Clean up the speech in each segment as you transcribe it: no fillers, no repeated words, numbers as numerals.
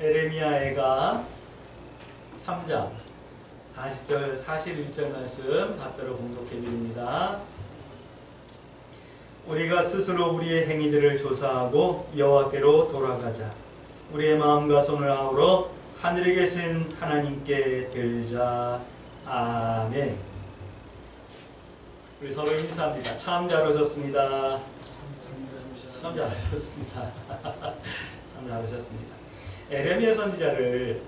에레미야가 3장 40절 41절 말씀 받들어 봉독해 드립니다. 우리가 스스로 우리의 행위들을 조사하고 여호와께로 돌아가자. 우리의 마음과 손을 아우러 하늘에 계신 하나님께 들자. 아멘. 우리 서로 인사합니다. 참 잘 오셨습니다. 참 잘 오셨습니다. 참 잘 오셨습니다. 에레미야 선지자를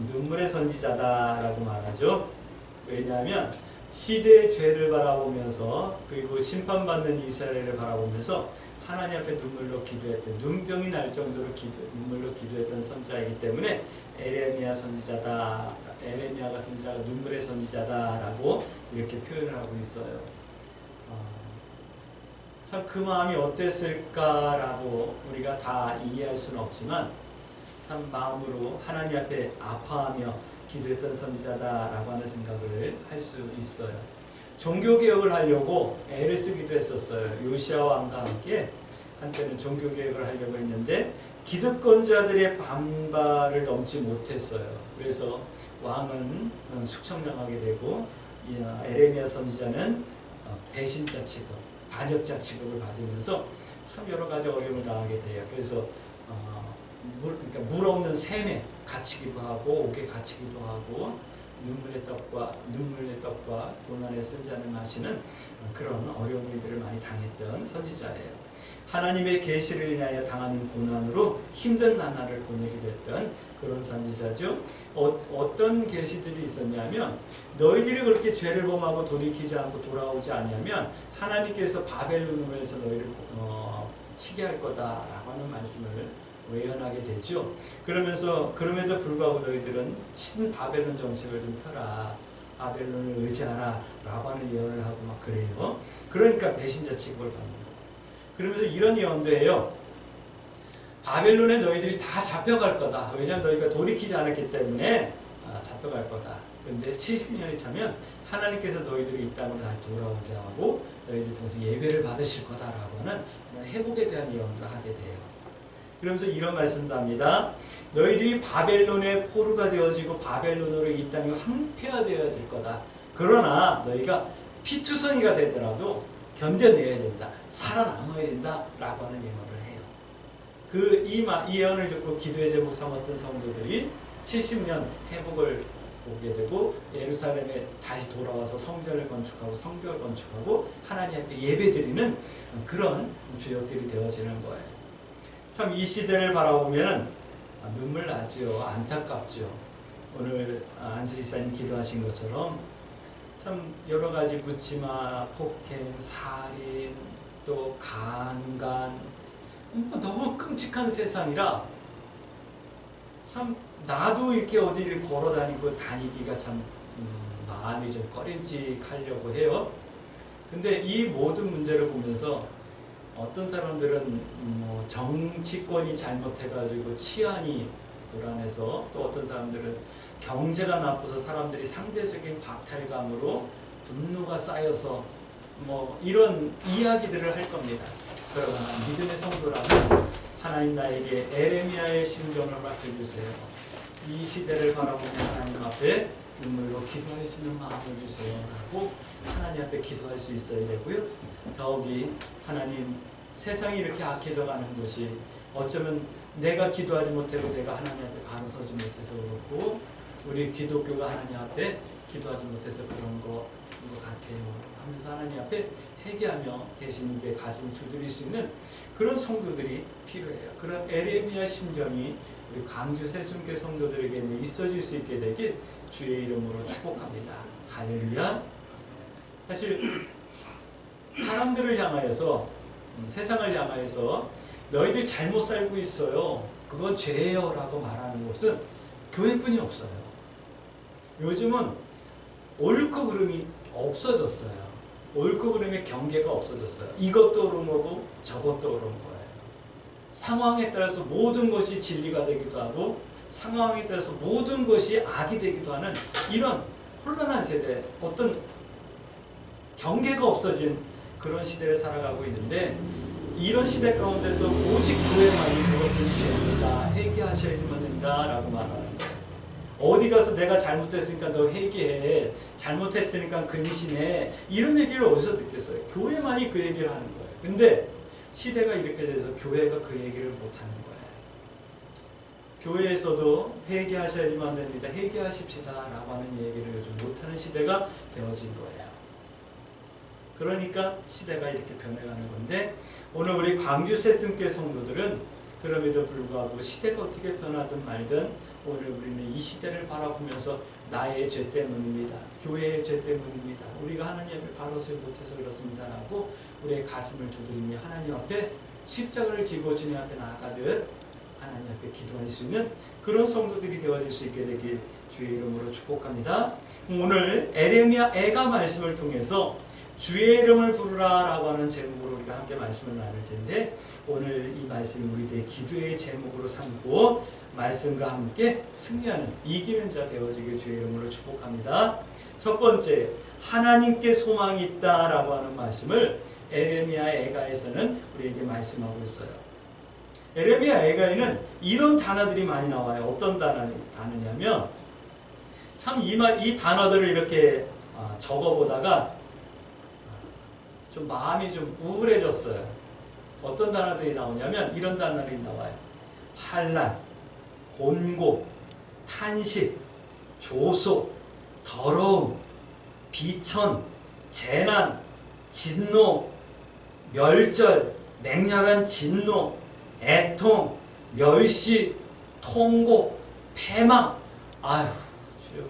눈물의 선지자다라고 말하죠. 왜냐하면 시대의 죄를 바라보면서 그리고 심판받는 이스라엘을 바라보면서 하나님 앞에 눈물로 기도했던, 눈병이 날 정도로 눈물로 기도했던 선지자이기 때문에 에레미야가 선지자가 눈물의 선지자다라고 이렇게 표현을 하고 있어요. 참 그 마음이 어땠을까라고 우리가 다 이해할 수는 없지만 참 마음으로 하나님 앞에 아파하며 기도했던 선지자다라고 하는 생각을 할 수 있어요. 종교개혁을 하려고 애를 쓰기도 했었어요. 요시야 왕과 함께 한때는 종교개혁을 하려고 했는데 기득권자들의 반발을 넘지 못했어요. 그래서 왕은 숙청당하게 되고 에레미야 선지자는 배신자 취급, 반역자 취급을 받으면서 참 여러 가지 어려움을 당하게 돼요. 그래서 그러니까 물 없는 샘에 갇히기도 하고 옥에 갇히기도 하고 눈물의 떡과 고난의 쓴 잔을 마시는 그런 어려운 일들을 많이 당했던 선지자예요. 하나님의 계시를 인하여 당하는 고난으로 힘든 나날을 보내기도 했던 그런 선지자죠. 어떤 계시들이 있었냐면 너희들이 그렇게 죄를 범하고 돌이키지 않고 돌아오지 않으면 하나님께서 바벨론에서 너희를 치게 할 거다라고 하는 말씀을 외연하게 되죠. 그럼에도 불구하고 너희들은 친바벨론 정책을 좀 펴라, 바벨론을 의지하라 라고 하는 예언을 하고 막 그래요. 그러니까 배신자 취급을 받는 거예요. 그러면서 이런 예언도 해요. 바벨론에 너희들이 다 잡혀갈 거다. 왜냐하면 너희가 돌이키지 않았기 때문에 잡혀갈 거다. 그런데 70년이 차면 하나님께서 너희들이 이 땅으로 다시 돌아오게 하고 너희들 통해서 예배를 받으실 거다라고 하는 회복에 대한 예언도 하게 돼요. 그러면서 이런 말씀도 합니다. 너희들이 바벨론의 포로가 되어지고 바벨론으로 이 땅이 황폐화되어질 거다. 그러나 너희가 피투성이가 되더라도 견뎌내야 된다. 살아남아야 된다. 라고 하는 예언을 해요. 이 예언을 듣고 기도의 제목 삼았던 성도들이 70년 회복을 보게 되고 예루살렘에 다시 돌아와서 성전을 건축하고 성벽을 건축하고 하나님 앞에 예배드리는 그런 주역들이 되어지는 거예요. 참 이 시대를 바라보면 눈물 나죠. 안타깝죠. 오늘 안수리사님 기도하신 것처럼 참 여러 가지 묻지마, 폭행, 살인, 또 강간 너무 끔찍한 세상이라 참 나도 이렇게 어디를 걸어 다니기가 참 마음이 좀 꺼림직하려고 해요. 근데 이 모든 문제를 보면서 어떤 사람들은 정치권이 잘못해가지고 치안이 불안해서, 또 어떤 사람들은 경제가 나빠서 사람들이 상대적인 박탈감으로 분노가 쌓여서 이런 이야기들을 할 겁니다. 그러나 믿음의 성도라면 하나님 나에게 에레미야의 심정을 맡겨주세요. 이 시대를 바라보며 하나님 앞에 눈물로 기도할 수 있는 마음을 주세요 라고 하나님 앞에 기도할 수 있어야 되고요. 더욱이 하나님, 세상이 이렇게 악해져 가는 것이 어쩌면 내가 기도하지 못하고 내가 하나님 앞에 바로 서지 못해서 그렇고 우리 기독교가 하나님 앞에 기도하지 못해서 그런 것 같아요 하면서 하나님 앞에 회개하며 대신 입에 가슴을 두드릴 수 있는 그런 성도들이 필요해요. 그런 에레미야 심정이 우리 광주 새순교 성도들에게 있어질 수 있게 되길 주의 이름으로 축복합니다. 할렐루야. 사실 사람들을 향하여서, 세상을 향하여서 너희들 잘못 살고 있어요, 그건 죄예요 라고 말하는 곳은 교회뿐이 없어요. 요즘은 옳고 그름이 없어졌어요. 옳고 그름의 경계가 없어졌어요. 이것도 옳은 거고 저것도 옳은 거예요. 상황에 따라서 모든 것이 진리가 되기도 하고 상황에 따라서 모든 것이 악이 되기도 하는 이런 혼란한 세대, 어떤 경계가 없어진 그런 시대를 살아가고 있는데, 이런 시대 가운데서 오직 교회만이 그것을 죄입니다, 회개하셔야지만 있습니다 라고 말하는 거예요. 어디 가서 내가 잘못했으니까 너 회개해, 잘못했으니까 근신해, 이런 얘기를 어디서 듣겠어요? 교회만이 그 얘기를 하는 거예요. 근데 시대가 이렇게 돼서 교회가 그 얘기를 못하는 거예요. 교회에서도 회개하셔야지만 됩니다, 회개하십시다 라고 하는 얘기를 요즘 못하는 시대가 되어진 거예요. 그러니까 시대가 이렇게 변해가는 건데, 오늘 우리 광주 새순교회 성도들은 그럼에도 불구하고 시대가 어떻게 변하든 말든 오늘 우리는 이 시대를 바라보면서 나의 죄 때문입니다, 교회의 죄 때문입니다, 우리가 하나님 앞에 바로 서지 못해서 그렇습니다 라고 우리의 가슴을 두드리며 하나님 앞에 십자가를 지고 주님 앞에 나아가듯 하나님 앞에 기도할 수 있는 그런 성도들이 되어질 수 있게 되길 주의 이름으로 축복합니다. 오늘 에레미야 애가 말씀을 통해서 주의 이름을 부르라 라고 하는 제목으로 우리가 함께 말씀을 나눌 텐데, 오늘 이 말씀이 우리들의 기도의 제목으로 삼고 말씀과 함께 승리하는 이기는 자 되어지길 주의 이름으로 축복합니다. 첫 번째, 하나님께 소망이 있다 라고 하는 말씀을 에레미야 애가에서는 우리에게 말씀하고 있어요. 에레미야 애가에는 이런 단어들이 많이 나와요. 어떤 단어냐면, 참 이 단어들을 이렇게 적어보다가 좀 마음이 좀 우울해졌어요. 어떤 단어들이 나오냐면 이런 단어들이 나와요. 환난, 곤고, 탄식, 조소, 더러움, 비천, 재난, 진노, 멸절, 맹렬한 진노, 애통, 멸시, 통곡, 패망. 아휴, 주여.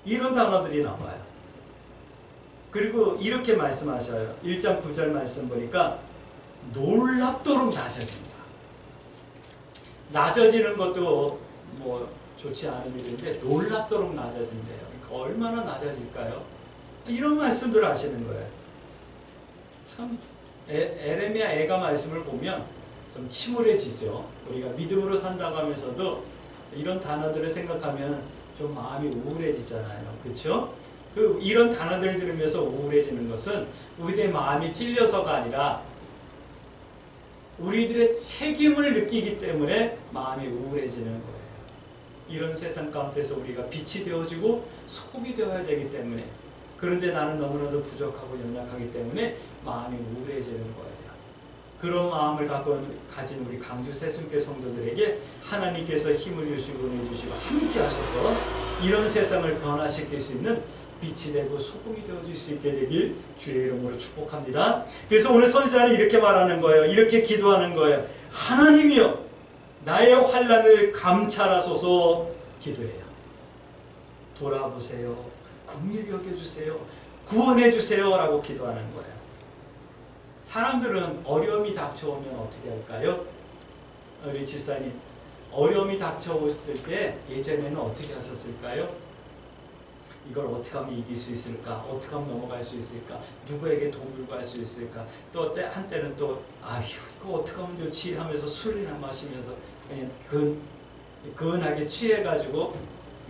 이런 단어들이 나와요. 그리고 이렇게 말씀하셔요. 1장 9절 말씀 보니까 놀랍도록 낮아진다. 낮아지는 것도 뭐 좋지 않은 일인데 놀랍도록 낮아진대요. 그러니까 얼마나 낮아질까요? 이런 말씀들을 하시는 거예요. 참 에레미야 애가 말씀을 보면 좀 침울해지죠. 우리가 믿음으로 산다고 하면서도 이런 단어들을 생각하면 좀 마음이 우울해지잖아요. 그렇죠? 이런 단어들을 들으면서 우울해지는 것은 우리의 마음이 찔려서가 아니라 우리들의 책임을 느끼기 때문에 마음이 우울해지는 거예요. 이런 세상 가운데서 우리가 빛이 되어지고 소금이 되어야 되기 때문에, 그런데 나는 너무나도 부족하고 연약하기 때문에 마음이 우울해지는 거예요. 그런 마음을 가진 우리 광주 새순교회 성도들에게 하나님께서 힘을 주시고 은혜 주시고 함께 하셔서 이런 세상을 변화시킬 수 있는 빛이 되고 소금이 되어질 수 있게 되길 주의 이름으로 축복합니다. 그래서 오늘 선지자는 이렇게 말하는 거예요. 이렇게 기도하는 거예요. 하나님이여, 나의 환난을 감찰하소서. 기도해요. 돌아보세요. 긍휼히 여겨주세요. 구원해주세요 라고 기도하는 거예요. 사람들은 어려움이 닥쳐오면 어떻게 할까요? 우리 집사님, 어려움이 닥쳐왔을 때 예전에는 어떻게 하셨을까요? 이걸 어떻게 하면 이길 수 있을까? 어떻게 하면 넘어갈 수 있을까? 누구에게 도움을 구할 수 있을까? 또 한때는 또 아휴, 이거 어떻게 하면 좋지? 하면서 술이나 마시면서 그냥 근하게 취해가지고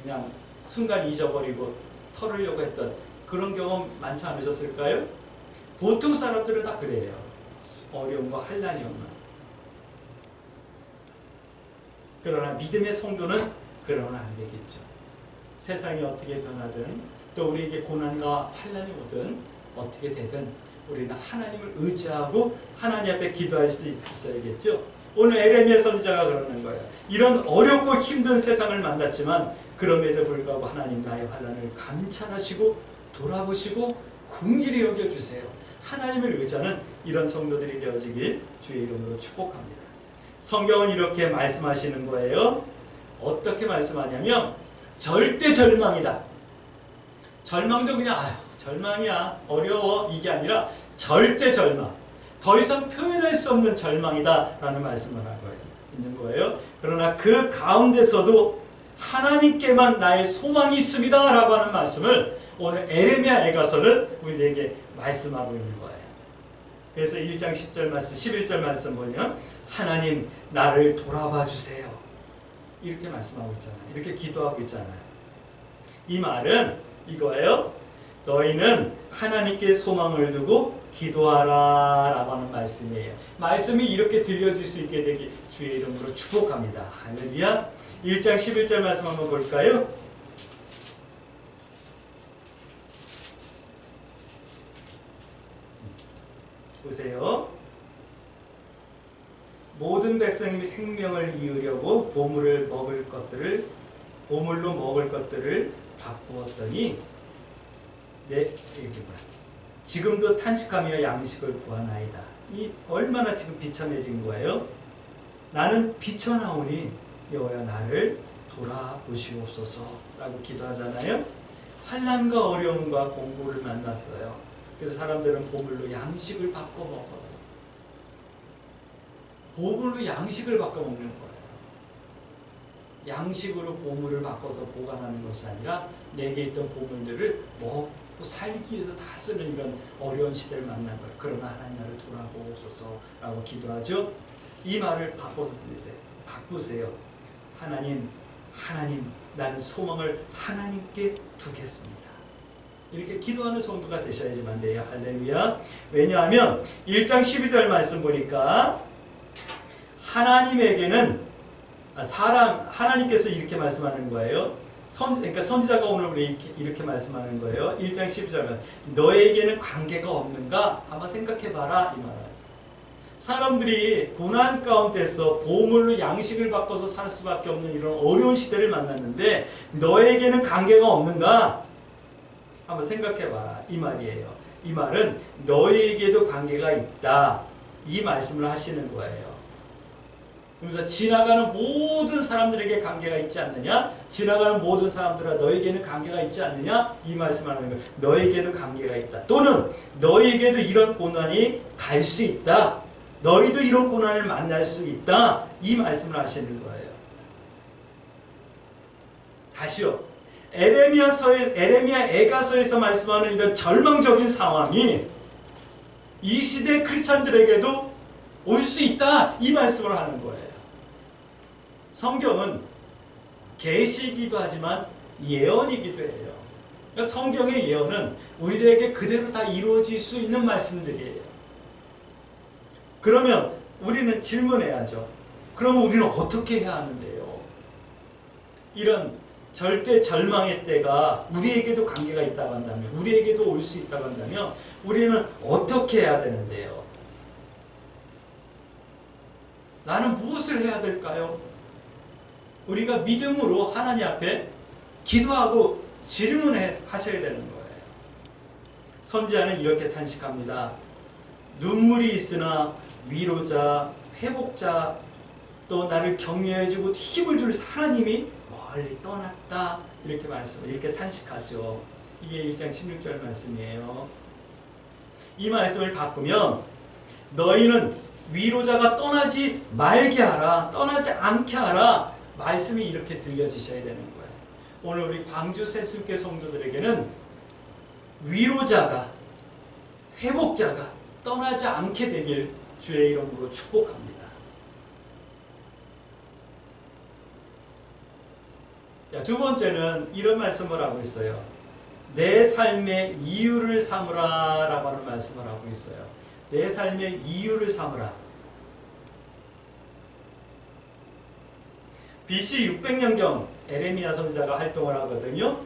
그냥 순간 잊어버리고 털으려고 했던 그런 경험 많지 않으셨을까요? 보통 사람들은 다 그래요. 어려움과 환난이 오면. 그러나 믿음의 성도는 그러면 안 되겠죠. 세상이 어떻게 변하든 또 우리에게 고난과 환난이 오든 어떻게 되든 우리는 하나님을 의지하고 하나님 앞에 기도할 수 있어야겠죠. 오늘 에레미야 선지자가 그러는 거예요. 이런 어렵고 힘든 세상을 만났지만 그럼에도 불구하고 하나님 나의 환난을 감찰하시고 돌아보시고 긍휼히 여겨주세요. 하나님을 의지하는 이런 성도들이 되어지길 주의 이름으로 축복합니다. 성경은 이렇게 말씀하시는 거예요. 어떻게 말씀하냐면 절대 절망이다. 절망도 그냥 아휴 절망이야 어려워 이게 아니라 절대 절망, 더 이상 표현할 수 없는 절망이다 라는 말씀을 하고 있는 거예요. 그러나 그 가운데서도 하나님께만 나의 소망이 있습니다 라고 하는 말씀을 오늘 에레미야 애가서는 우리에게 말씀하고 있는 거예요. 그래서 1장 10절 말씀 11절 말씀 보면 하나님 나를 돌아봐 주세요 이렇게 말씀하고 있잖아요. 이렇게 기도하고 있잖아요. 이 말은 이거예요. 너희는 하나님께 소망을 두고 기도하라 라고 하는 말씀이에요. 말씀이 이렇게 들려질 수 있게 되기 주의 이름으로 축복합니다. 할렐루야. 1장 11절 말씀 한번 볼까요? 보세요. 모든 백성이 생명을 이으려고 보물로 먹을 것들을 바꾸었더니 지금도 탄식하며 양식을 구하나이다. 이 얼마나 지금 비참해진 거예요? 나는 비쳐나오니 여호와여 나를 돌아보시옵소서 라고 기도하잖아요. 환난과 어려움과 공고를 만났어요. 그래서 사람들은 보물로 양식을 바꿔 먹어요. 보물로 양식을 바꿔 먹는 거예요. 양식으로 보물을 바꿔서 보관하는 것이 아니라 내게 있던 보물들을 먹고 살기 위해서 다 쓰는 이런 어려운 시대를 만난 거예요. 그러나 하나님 나를 돌아보소서라고 기도하죠. 이 말을 바꿔서 들으세요. 바꾸세요. 하나님 나는 소망을 하나님께 두겠습니다. 이렇게 기도하는 성도가 되셔야지만 돼요. 할렐루야. 왜냐하면 1장 12절 말씀 보니까 하나님께서 이렇게 말씀하는 거예요. 그러니까 선지자가 오늘 이렇게 말씀하는 거예요. 1장 12절은 너에게는 관계가 없는가? 한번 생각해봐라 이 말은. 사람들이 고난 가운데서 보물로 양식을 바꿔서 살 수밖에 없는 이런 어려운 시대를 만났는데 너에게는 관계가 없는가? 한번 생각해봐라 이 말이에요. 이 말은 너에게도 관계가 있다 이 말씀을 하시는 거예요. 그래서 지나가는 모든 사람들에게 관계가 있지 않느냐? 지나가는 모든 사람들과 너에게는 관계가 있지 않느냐? 이 말씀하는 거예요. 너에게도 관계가 있다. 또는 너에게도 이런 고난이 갈 수 있다. 너희도 이런 고난을 만날 수 있다. 이 말씀을 하시는 거예요. 다시요. 에레미야 애가서에서 말씀하는 이런 절망적인 상황이 이 시대 크리스찬들에게도 올 수 있다. 이 말씀을 하는 거예요. 성경은 계시이기도 하지만 예언이기도 해요. 그러니까 성경의 예언은 우리에게 그대로 다 이루어질 수 있는 말씀들이에요. 그러면 우리는 질문해야죠. 그러면 우리는 어떻게 해야 하는데요? 이런 절대 절망의 때가 우리에게도 관계가 있다고 한다면, 우리에게도 올 수 있다고 한다면 우리는 어떻게 해야 되는데요? 나는 무엇을 해야 될까요? 우리가 믿음으로 하나님 앞에 기도하고 질문하셔야 되는 거예요. 선지자는 이렇게 탄식합니다. 눈물이 있으나 위로자, 회복자, 또 나를 격려해주고 힘을 줄 하나님이 멀리 떠났다. 이렇게 탄식하죠. 이게 1장 16절 말씀이에요. 이 말씀을 바꾸면 너희는 위로자가 떠나지 말게 하라, 떠나지 않게 하라. 말씀이 이렇게 들려지셔야 되는 거예요. 오늘 우리 광주 새순교 성도들에게는 위로자가, 회복자가 떠나지 않게 되길 주의 이름으로 축복합니다. 두 번째는 이런 말씀을 하고 있어요. 내 삶의 이유를 삼으라 라고 하는 말씀을 하고 있어요. 내 삶의 이유를 삼으라. BC 600년경 에레미야 선지자가 활동을 하거든요.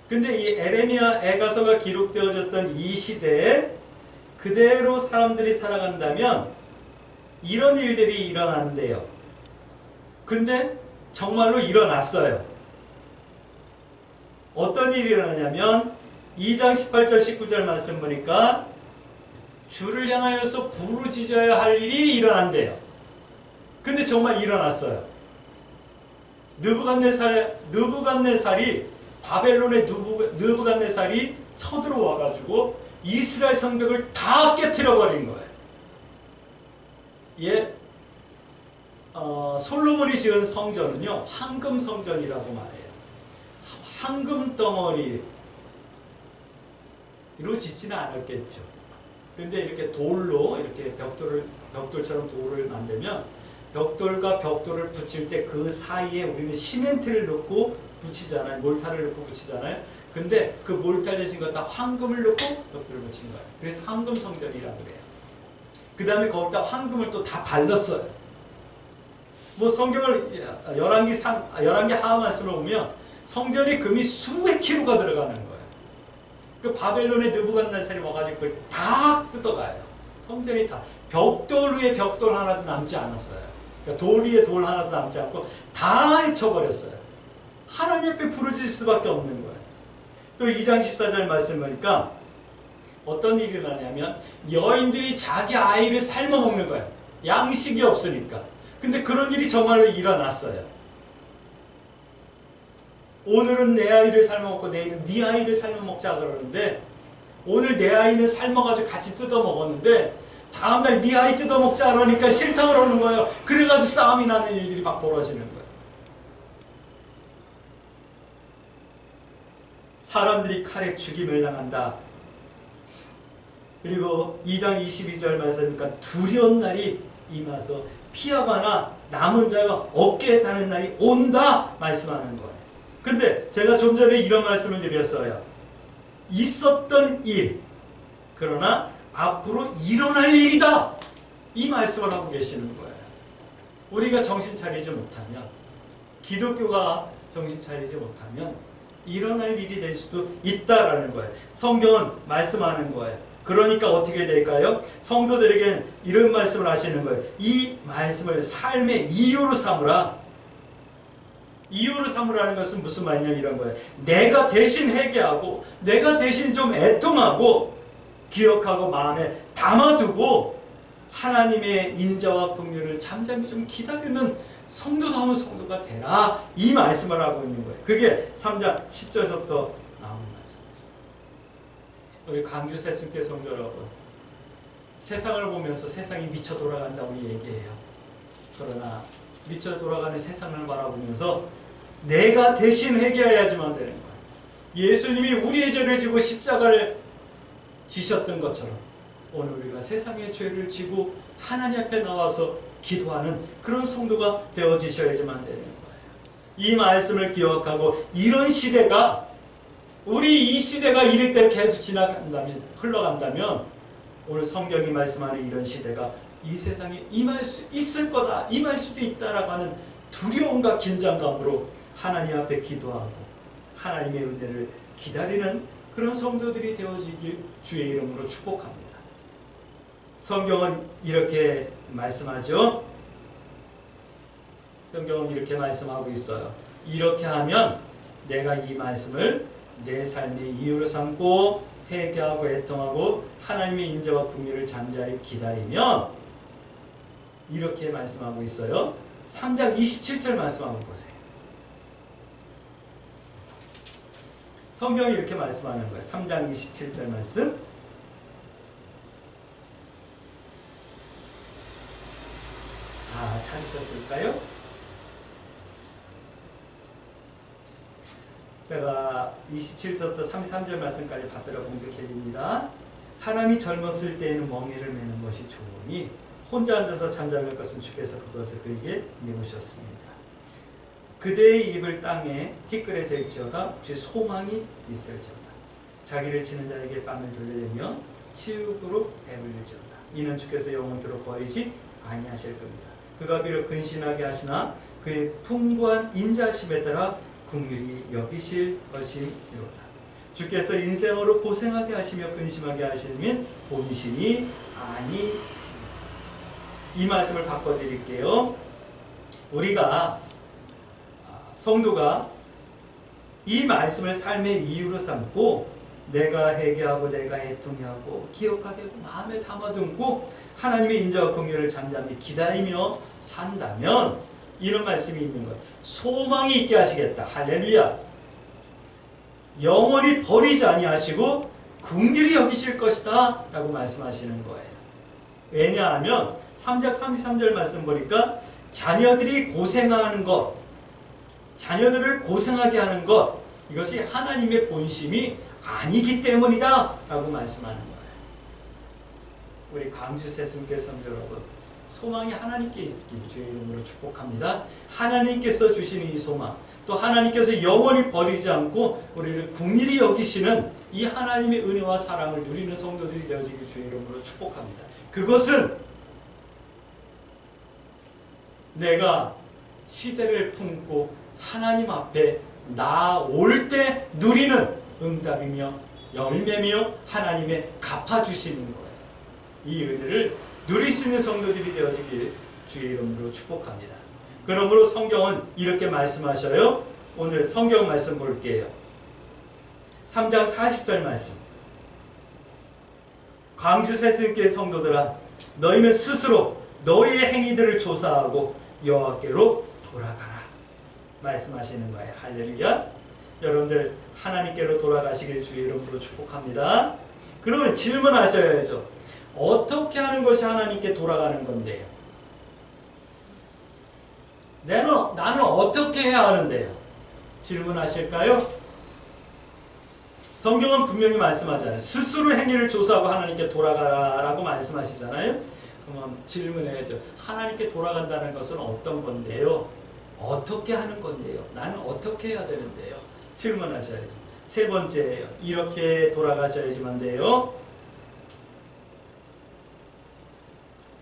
근데 이 에레미야 애가서가 기록되어졌던 이 시대에 그대로 사람들이 살아간다면 이런 일들이 일어난대요. 근데 정말로 일어났어요. 어떤 일이 일어나냐면 2장 18절 19절 말씀 보니까 주를 향하여서 부르짖어야 할 일이 일어난대요. 근데 정말 일어났어요. 느부갓네살이 바벨론의 느부갓네살이 쳐들어와 가지고 이스라엘 성벽을 다 깨트려 버린 거예요. 솔로몬이 지은 성전은요 황금 성전이라고 말해요. 황금 덩어리로 짓지는 않았겠죠. 근데 이렇게 돌로 이렇게 벽돌처럼 돌을 만들면 벽돌과 벽돌을 붙일 때 그 사이에 우리는 시멘트를 넣고 붙이잖아요. 몰타를 넣고 붙이잖아요. 근데 그 몰달려진 거다 황금을 넣고 옆으로 붙인 거예요. 그래서 황금 성전이라고 그래요. 그 다음에 거기다 황금을 또 다 발랐어요. 뭐 성경을 열왕기 하하 말씀을 보면 성전에 금이 수백 킬로가 들어가는 거예요. 그 바벨론의 느부갓네살이 와가지고 그걸 다 뜯어가요. 성전이 다 벽돌 위에 벽돌 하나도 남지 않았어요. 그러니까 돌 위에 돌 하나도 남지 않고 다 해쳐버렸어요. 하나님 앞에 부르짖을 수밖에 없는 거예요. 또 2장 14절 말씀 보니까 어떤 일이 일어나냐면 여인들이 자기 아이를 삶아 먹는 거예요. 양식이 없으니까. 근데 그런 일이 정말로 일어났어요. 오늘은 내 아이를 삶아 먹고 내일은 네 아이를 삶아 먹자 그러는데 오늘 내 아이는 삶아가지고 같이 뜯어 먹었는데 다음날 네 아이 뜯어 먹자 그러니까 싫다 그러는 거예요. 그래가지고 싸움이 나는 일들이 막 벌어지는 거예요. 사람들이 칼에 죽임을 당한다. 그리고 2장 22절 말씀이니까 두려운 날이 임해서 피하거나 남은 자가 어깨에 타는 날이 온다 말씀하는 거예요. 근데 제가 좀 전에 이런 말씀을 드렸어요. 있었던 일, 그러나 앞으로 일어날 일이다. 이 말씀을 하고 계시는 거예요. 우리가 정신 차리지 못하면, 기독교가 정신 차리지 못하면 일어날 일이 될 수도 있다라는 거예요. 성경은 말씀하는 거예요. 그러니까 어떻게 될까요? 성도들에게는 이런 말씀을 하시는 거예요. 이 말씀을 삶의 이유로 삼으라. 이유로 삼으라는 것은 무슨 말이냐 이런 거예요. 내가 대신 회개하고 내가 대신 좀 애통하고 기억하고 마음에 담아두고 하나님의 인자와 긍휼을 잠잠히 좀 기다리는 성도다운 성도가 되라. 이 말씀을 하고 있는 거예요. 그게 3장 10절에서부터 나오는 말씀. 우리 강주 새순교 성도 여러분, 세상을 보면서 세상이 미쳐 돌아간다고 얘기해요. 그러나 미쳐 돌아가는 세상을 바라보면서 내가 대신 회개해야지만 되는 거예요. 예수님이 우리의 죄를 지고 십자가를 지셨던 것처럼 오늘 우리가 세상의 죄를 지고 하나님 앞에 나와서 기도하는 그런 성도가 되어지셔야지만 되는 거예요. 이 말씀을 기억하고 이런 시대가, 우리 이 시대가 이렇게 계속 흘러간다면 오늘 성경이 말씀하는 이런 시대가 이 세상에 임할 수 있을 거다, 임할 수도 있다라고 하는 두려움과 긴장감으로 하나님 앞에 기도하고 하나님의 은혜를 기다리는 그런 성도들이 되어지길 주의 이름으로 축복합니다. 성경은 이렇게 말씀하죠. 성경은 이렇게 말씀하고 있어요. 이렇게 하면 내가 이 말씀을 내 삶의 이유로 삼고 회개하고 애통하고 하나님의 인자와 긍휼을 잠잠히 기다리면, 이렇게 말씀하고 있어요. 3장 27절 말씀 한번 보세요. 성경이 이렇게 말씀하는 거예요. 3장 27절 말씀. 찾으셨을까요? 제가 27절부터 33절 말씀까지 받들어 공격해드립니다. 사람이 젊었을 때에는 멍에를 매는 것이 좋으니 혼자 앉아서 잠잠할 것은 주께서 그것을 그에게 내우셨습니다. 그대의 입을 땅에 티끌에 댈지어다 혹시 소망이 있을지어다. 자기를 치는 자에게 뺨을 돌려대며 치욕으로 배불릴지어다. 이는 주께서 영원토록 버리지 아니하실 겁니다. 그가 비록 근신하게 하시나 그의 풍부한 인자심에 따라 긍휼히 여기실 것이로다. 주께서 인생으로 고생하게 하시며 근심하게 하시면 본심이 아니십니다. 이 말씀을 바꿔드릴게요. 우리가 성도가 이 말씀을 삶의 이유로 삼고 내가 회개하고 내가 애통하고 기억하게 하고 마음에 담아두고 하나님의 인자와 긍휼을 잠잠히 기다리며 산다면 이런 말씀이 있는 거예요. 소망이 있게 하시겠다. 할렐루야. 영원히 버리지 아니하시고 긍휼히 여기실 것이다 라고 말씀하시는 거예요. 왜냐하면 3장 33절 말씀 보니까 자녀들이 고생하는 것, 자녀들을 고생하게 하는 것, 이것이 하나님의 본심이 아니기 때문이다 라고 말씀하는 거예요. 우리 광주 새순교 성도 여러분, 소망이 하나님께 있기를 주의 이름으로 축복합니다. 하나님께서 주시는 이 소망, 또 하나님께서 영원히 버리지 않고 우리를 긍휼히 여기시는 이 하나님의 은혜와 사랑을 누리는 성도들이 되어지길 주의 이름으로 축복합니다. 그것은 내가 시대를 품고 하나님 앞에 나올 때 누리는 응답이며 열매며 하나님의 갚아주시는 거예요. 이 은혜를 누릴 수 있는 성도들이 되어지길 주의 이름으로 축복합니다. 그러므로 성경은 이렇게 말씀하셔요. 오늘 성경 말씀 볼게요. 3장 40절 말씀. 광주 새순교회 성도들아, 너희는 스스로 너희의 행위들을 조사하고 여호와께로 돌아가라. 말씀하시는 거예요. 할렐루야. 여러분들 하나님께로 돌아가시길 주의 이름으로 축복합니다. 그러면 질문하셔야죠. 어떻게 하는 것이 하나님께 돌아가는 건데요? 나는 어떻게 해야 하는데요? 질문하실까요? 성경은 분명히 말씀하잖아요. 스스로 행위를 조사하고 하나님께 돌아가라라고 말씀하시잖아요. 그러면 질문해야죠. 하나님께 돌아간다는 것은 어떤 건데요? 어떻게 하는 건데요? 나는 어떻게 해야 되는데요? 질문하셔야죠. 세 번째예요. 이렇게 돌아가셔야지만 돼요.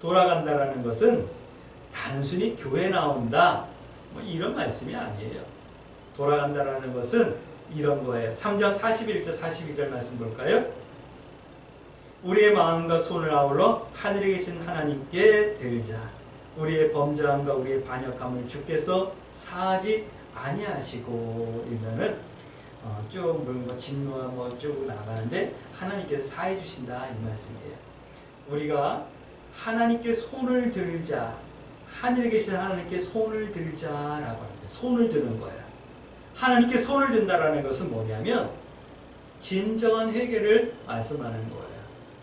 돌아간다라는 것은 단순히 교회 나온다 뭐 이런 말씀이 아니에요. 돌아간다라는 것은 이런 거예요. 3장 41절 42절 말씀 볼까요? 우리의 마음과 손을 아울러 하늘에 계신 하나님께 들자. 우리의 범죄함과 우리의 반역함을 주께서 사하지 아니하시고 이러면은 좀 진노와 쭉 나가는데 하나님께서 사해 주신다 이 말씀이에요. 우리가 하나님께 손을 들자. 하늘에 계신 하나님께 손을 들자라고 합니다. 손을 드는 거예요. 하나님께 손을 든다라는 것은 뭐냐면 진정한 회개를 말씀하는 거예요.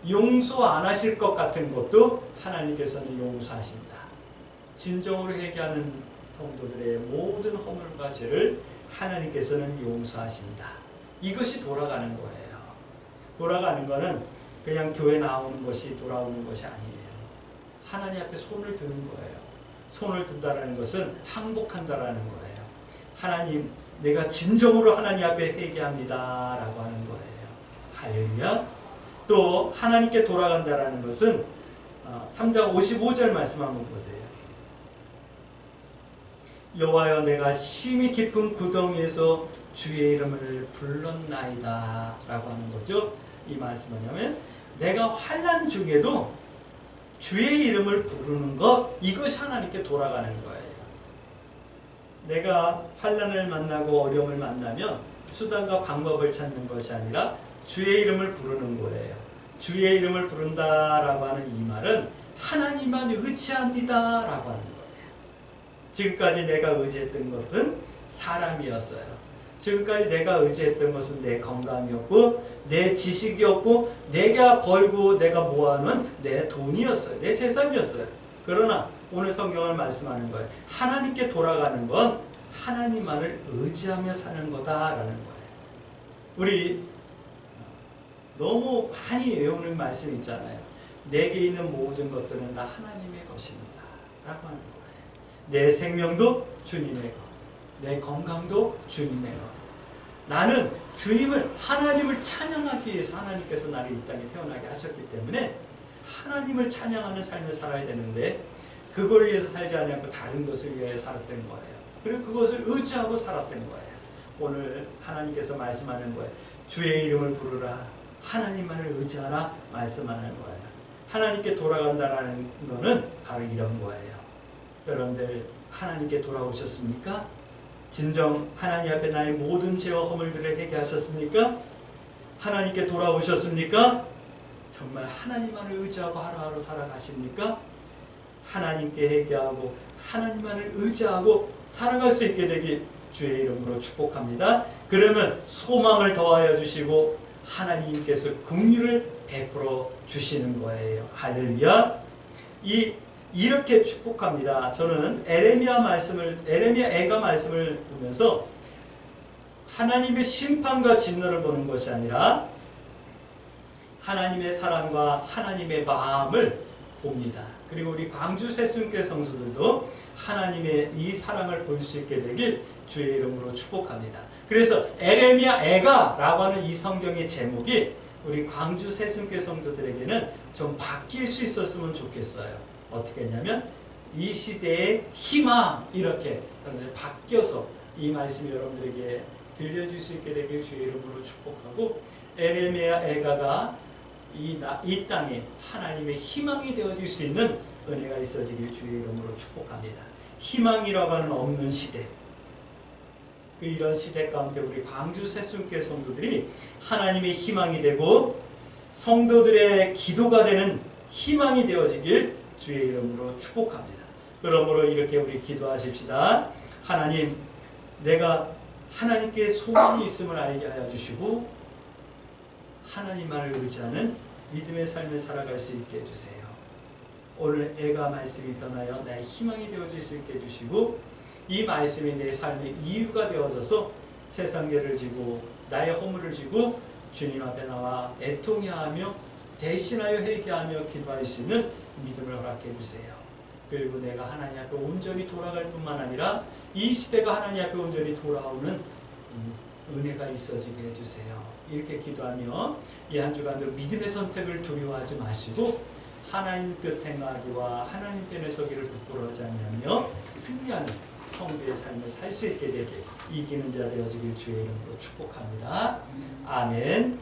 용서 안 하실 것 같은 것도 하나님께서는 용서하신다. 진정으로 회개하는 성도들의 모든 허물과 죄를 하나님께서는 용서하신다. 이것이 돌아가는 거예요. 돌아가는 거는 그냥 교회 나오는 것이 돌아오는 것이 아니에요. 하나님 앞에 손을 드는 거예요. 손을 든다라는 것은 항복한다라는 거예요. 하나님, 내가 진정으로 하나님 앞에 회개합니다 라고 하는 거예요. 할렐루야. 또 하나님께 돌아간다라는 것은 3장 55절 말씀 한번 보세요. 여호와여, 내가 심히 깊은 구덩이에서 주의 이름을 불렀나이다 라고 하는 거죠. 이 말씀은 뭐냐면 내가 환난 중에도 주의 이름을 부르는 것, 이것이 하나님께 돌아가는 거예요. 내가 환난을 만나고 어려움을 만나면 수단과 방법을 찾는 것이 아니라 주의 이름을 부르는 거예요. 주의 이름을 부른다라고 하는 이 말은 하나님만 의지합니다 라고 하는 거예요. 지금까지 내가 의지했던 것은 사람이었어요. 지금까지 내가 의지했던 것은 내 건강이었고 내 지식이었고 내가 벌고 내가 모아놓은 내 돈이었어요. 내 재산이었어요. 그러나 오늘 성경을 말씀하는 거예요. 하나님께 돌아가는 건 하나님만을 의지하며 사는 거다라는 거예요. 우리 너무 많이 외우는 말씀 있잖아요. 내게 있는 모든 것들은 다 하나님의 것입니다 라고 하는 거예요. 내 생명도 주님의 것, 내 건강도 주님의 것. 나는 주님을, 하나님을 찬양하기 위해서 하나님께서 나를 이 땅에 태어나게 하셨기 때문에 하나님을 찬양하는 삶을 살아야 되는데 그걸 위해서 살지 않고 다른 것을 위해 살았던 거예요. 그리고 그것을 의지하고 살았던 거예요. 오늘 하나님께서 말씀하는 거예요. 주의 이름을 부르라. 하나님만을 의지하라 말씀하는 거예요. 하나님께 돌아간다는 거는 바로 이런 거예요. 여러분들 하나님께 돌아오셨습니까? 진정 하나님 앞에 나의 모든 죄와 허물들을 회개하셨습니까? 하나님께 돌아오셨습니까? 정말 하나님만을 의지하고 하루하루 살아가십니까? 하나님께 회개하고 하나님만을 의지하고 살아갈 수 있게 되길 주의 이름으로 축복합니다. 그러면 소망을 더하여 주시고 하나님께서 긍휼을 베풀어 주시는 거예요. 할렐루야. 이렇게 축복합니다. 저는 에레미야 애가 말씀을 보면서 하나님의 심판과 진노를 보는 것이 아니라 하나님의 사랑과 하나님의 마음을 봅니다. 그리고 우리 광주 새순교회 성도들도 하나님의 이 사랑을 볼 수 있게 되길 주의 이름으로 축복합니다. 그래서 에레미야 애가라고 하는 이 성경의 제목이 우리 광주 새순교 성도들에게는 좀 바뀔 수 있었으면 좋겠어요. 어떻게 했냐면 이 시대의 희망 이렇게 바뀌어서 이 말씀이 여러분들에게 들려줄 수 있게 되길 주의 이름으로 축복하고 에레미야 애가가 이 땅에 하나님의 희망이 되어질 수 있는 은혜가 있어지길 주의 이름으로 축복합니다. 희망이라고 하는 없는 시대, 이런 시대 가운데 우리 광주 새순교 성도들이 하나님의 희망이 되고 성도들의 기도가 되는 희망이 되어지길 주의 이름으로 축복합니다. 그러므로 이렇게 우리 기도하십시다. 하나님, 내가 하나님께 소망이 있음을 알게 하여 주시고 하나님만을 의지하는 믿음의 삶을 살아갈 수 있게 해주세요. 오늘 애가 말씀이 변하여 나의 희망이 되어질 수 있게 해주시고 이 말씀이 내 삶의 이유가 되어져서 세상계를 지고 나의 허물을 지고 주님 앞에 나와 애통해하며 대신하여 회개하며 기도할 수 있는 믿음을 허락해 주세요. 그리고 내가 하나님 앞에 온전히 돌아갈 뿐만 아니라 이 시대가 하나님 앞에 온전히 돌아오는 은혜가 있어지게 해주세요. 이렇게 기도하며 이 한 주간도 믿음의 선택을 두려워하지 마시고 하나님 뜻 행하기와 하나님 편에 서기를 부끄러워하지 아니하며 승리하는 성도의 삶을 살 수 있게 되게 이기는 자 되어지길 주의 이름으로 축복합니다. 아멘.